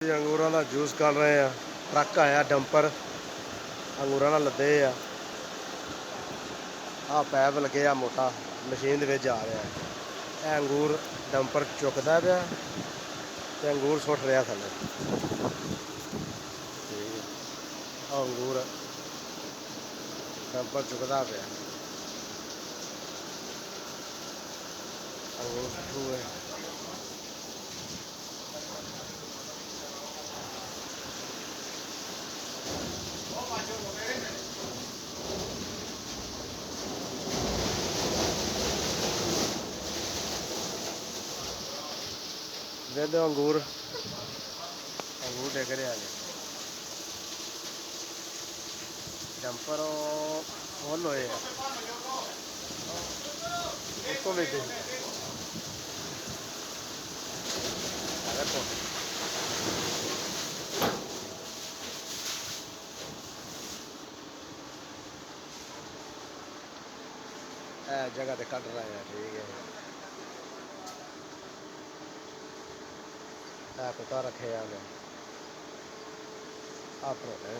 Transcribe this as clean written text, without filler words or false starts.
ਅੰਗੂਰਾਂ ਦਾ ਜੂਸ ਕਰ ਰਹੇ ਆ। ਟਰੱਕ ਆਇਆ ਡੰਪਰ ਅੰਗੂਰਾਂ ਨਾਲ ਲੱਦੇ ਆ। ਆਹ ਪੈਪ ਲੱਗਿਆ ਮੋਟਾ ਮਸ਼ੀਨ ਦੇ ਵਿੱਚ ਜਾ ਰਿਹਾ। ਇਹ ਅੰਗੂਰ ਡੰਪਰ ਚੁੱਕਦਾ ਪਿਆ ਤੇ ਅੰਗੂਰ ਸੁੱਟ ਰਿਹਾ ਥੱਲੇ। ਠੀਕ ਹੈ, ਆਹ ਅੰਗੂਰ ਡੰਪਰ ਚੁੱਕਦਾ ਪਿਆ। ਅੰਗੂਰ ਸੁੱਟੂ ਹੈ। ਦੇ ਦਿਓ ਅੰਗੂਰ ਡਿੱਗ ਰਿਹਾ ਜੀ। ਡੰਪਰ ਫੁੱਲ ਹੋਏ ਆ ਉੱਤੋਂ ਵਿੱਚ ਦੇਖੋ। ਇਹ ਜਗ੍ਹਾ ਤੇ ਕੱਢ ਰਹੇ ਆ। ਠੀਕ ਹੈ, ਇਹ ਕੁੱਤਾ ਰੱਖਿਆ ਆ ਆਪਣੇ।